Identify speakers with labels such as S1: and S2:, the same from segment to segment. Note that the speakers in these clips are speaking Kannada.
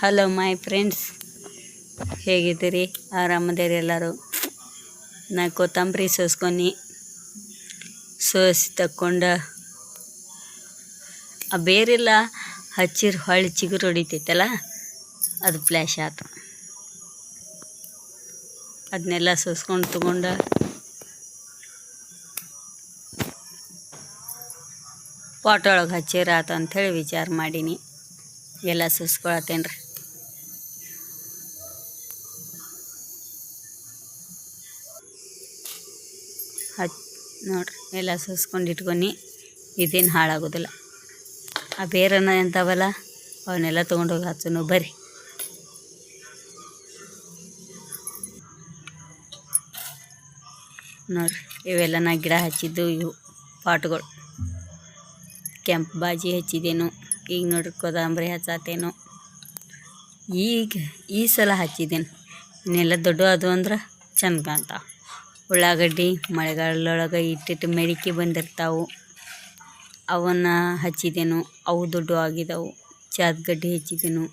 S1: ಹಲೋ ಮೈ ಫ್ರೆಂಡ್ಸ್, ಹೇಗಿದ್ದೀರಿ? ಆರಾಮದಿರಿ ಎಲ್ಲರೂ? ನಾ ಕೊತ್ತಂಬರಿ ಸೋಸಿ ತಕ್ಕೊಂಡು ಆ ಬೇರೆಲ್ಲ ಹಚ್ಚಿರ ಹೊಳ್ಳಿ ಚಿಗುರು ಹೊಡಿತೈತಲ್ಲ, ಅದು ಫ್ಲ್ಯಾಶ್ ಆಯ್ತು. ಅದನ್ನೆಲ್ಲ ಸೋಸ್ಕೊಂಡು ತಗೊಂಡು ಪಾಟ್ ಒಳಗೆ ಹಚ್ಚಿರ ಆತು ಅಂಥೇಳಿ ವಿಚಾರ ಮಾಡೀನಿ. ಎಲ್ಲ ಸೋಸ್ಕೊಳತ್ತೇನೆ ರೀ. ನೋಡ್ರಿ, ಎಲ್ಲ ಸೋಸ್ಕೊಂಡು ಇಟ್ಕೊಂಡು ಇದೇನು ಹಾಳಾಗೋದಿಲ್ಲ. ಆ ಬೇರನ್ನ ಎಂಥವಲ್ಲ ಅವನ್ನೆಲ್ಲ ತೊಗೊಂಡೋಗಿ ಹಚ್ಚೋನು ಬರ್ರಿ. ನೋಡ್ರಿ, ಇವೆಲ್ಲ ನಾ ಗಿಡ ಹಚ್ಚಿದ್ದು ಇವು ಪಾಟ್ಗಳು. ಕೆಂಪು ಬಾಜಿ ಹಚ್ಚಿದೇನು, ಈಗ ನೋಡ್ರಿ ಕೊತ್ತಂಬರಿ ಹಚ್ಚಾತೇನು. ಈ ಸಲ ಹಚ್ಚಿದ್ದೇನೆ. ಇನ್ನೆಲ್ಲ ದೊಡ್ಡ ಅದು ಅಂದ್ರೆ ಚಂದ ಕಾಣ್ತಾವೆ. ಉಳ್ಳಾಗಡ್ಡಿ ಮಳೆಗಾಲದೊಳಗೆ ಇಟ್ಟಿಟ್ಟು ಮೆಡಿಕೆ ಬಂದಿರ್ತಾವೆ, ಅವನ್ನ ಹಚ್ಚಿದೆನು. ಅವು ದೊಡ್ಡ ಆಗಿದ್ದವು. ಚಾದ್ಗಡ್ಡಿ ಹಚ್ಚಿದೆನು.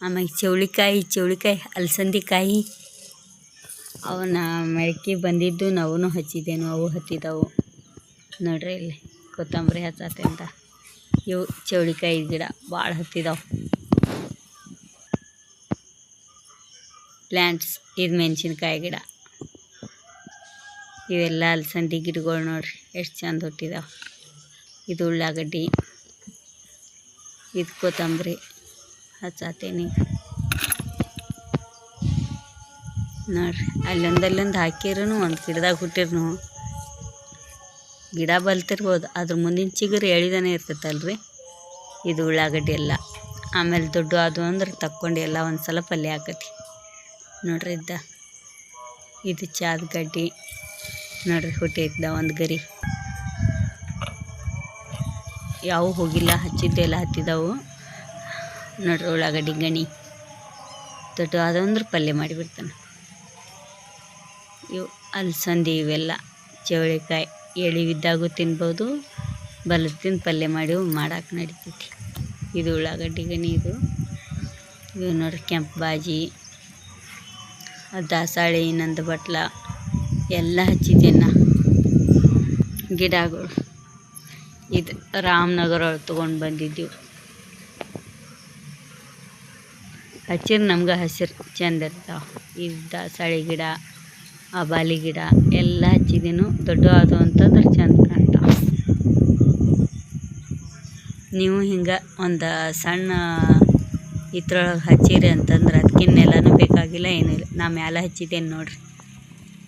S1: ಆಮೇಲೆ ಚೌಳಿಕಾಯಿ ಅಲಸಂದಿಕಾಯಿ ಅವನ್ನ ಮೆಡಿಕೆ ಬಂದಿದ್ದು ನಾವು ಹಚ್ಚಿದ್ದೇನು. ಅವು ಹತ್ತಿದವು ನೋಡ್ರಿ. ಇಲ್ಲಿ ಕೊತ್ತಂಬರಿ ಹಚ್ಚಾತೆ ಅಂತ ಇವು ಚೌಳಿಕಾಯಿ ಗಿಡ ಭಾಳ ಹತ್ತಿದಾವೆ. ಪ್ಲ್ಯಾಂಟ್ಸ್ ಇದು ಮೆಣಸಿನ್ಕಾಯಿ ಗಿಡ. ಇವೆಲ್ಲ ಅಲಸಂದಿ ಗಿಡಗಳು ನೋಡ್ರಿ, ಎಷ್ಟು ಚಂದ ಹುಟ್ಟಿದಾವೆ. ಇದು ಉಳ್ಳಾಗಡ್ಡಿ, ಇದು ಕೊತ್ತಂಬರಿ ಹಚ್ಚಾತೇನಿ ನೋಡ್ರಿ. ಅಲ್ಲೊಂದು ಹಾಕಿರೂ ಒಂದು ಗಿಡದಾಗ ಹುಟ್ಟಿರ್ನು ಗಿಡ ಬಲ್ತಿರ್ಬೋದು, ಅದ್ರ ಮುಂದಿನ ಚಿಗುರು ಎಳಿದಾನೆ ಇರ್ತೈತಲ್ರಿ. ಇದು ಉಳ್ಳಾಗಡ್ಡಿ ಎಲ್ಲ. ಆಮೇಲೆ ದೊಡ್ಡ ಅದು ಅಂದ್ರೆ ತಕ್ಕೊಂಡು ಎಲ್ಲ ಒಂದು ಸಲ ಪಲ್ಯ ಹಾಕತಿ ನೋಡ್ರಿ. ಇದು ಚಾದ್ಗಡ್ಡಿ ನೋಡ್ರಿ, ಹುಟ್ಟೈತಿದ ಒಂದು ಗರಿ. ಯಾವ ಹೋಗಿಲ್ಲ, ಹಚ್ಚಿದ್ದೆಲ್ಲ ಹತ್ತಿದವು ನೋಡ್ರಿ. ಉಳ್ಳಾಗಡ್ಡಿ ಗಣಿ ದೊಡ್ಡ ಅದಂದ್ರೆ ಪಲ್ಯ ಮಾಡಿಬಿಡ್ತಾನೆ. ಇವು ಅಲಸಂದಿ, ಇವೆಲ್ಲ ಚೌಳಿಕಾಯಿ ಎಳಿವಿದ್ದಾಗೂ ತಿನ್ಬೋದು, ಬಲತ್ತಿನ ಪಲ್ಯ ಮಾಡಿ ಮಾಡಕ್ಕೆ ನಡಿತೈತಿ. ಇದು ಉಳ್ಳಾಗಡ್ಡಿ ಗಣಿ. ಇವು ನೋಡ್ರಿ ಕೆಂಪು ಬಾಜಿ, ದಾಸಾಳಿ, ನಂದು ಬಟ್ಲ ಎಲ್ಲ ಹಚ್ಚಿದ್ದೇನ ಗಿಡಗಳು. ಇದು ರಾಮನಗರ ಒಳಗೆ ತೊಗೊಂಡು ಬಂದಿದ್ದೀವಿ. ಹಚ್ಚಿರ ನಮ್ಗೆ ಹಸಿರು ಚೆಂದ ಇರ್ತಾವೆ. ಇದು ದಾಸಾಳಿ ಗಿಡ, ಆಬಾಲಿ ಗಿಡ ಎಲ್ಲ ಹಚ್ಚಿದೇನು. ದೊಡ್ಡ ಅದು ಅಂತಂದ್ರೆ ಚೆಂದ ಕಾಣ್ತಾವೆ. ನೀವು ಹಿಂಗೆ ಒಂದು ಸಣ್ಣ ಇದ್ರೊಳಗೆ ಹಚ್ಚಿರಿ ಅಂತಂದ್ರೆ ಅದಕ್ಕಿನ್ನೆಲ್ಲನೂ ಬೇಕಾಗಿಲ್ಲ, ಏನಿಲ್ಲ. ನಾ ಮ್ಯಾಲೆ ಹಚ್ಚಿದ್ದೇನೆ ನೋಡ್ರಿ,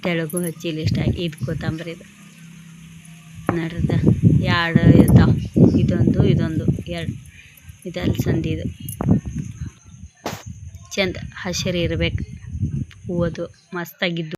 S1: ತೆಳಗೂ ಹಚ್ಚಿಲ್ಲ ಇಷ್ಟ. ಇದು ಕೊತ್ತಂಬರಿದು ನೋಡ್ರದ ಎರಡು ಇರ್ತಾವೆ. ಇದೊಂದು ಎರಡು. ಇದು ಅಲಸಂದಿದು ಚೆಂದ ಹಸಿರು ಇರಬೇಕು. ಹೂವದು ಮಸ್ತಾಗಿದ್ದು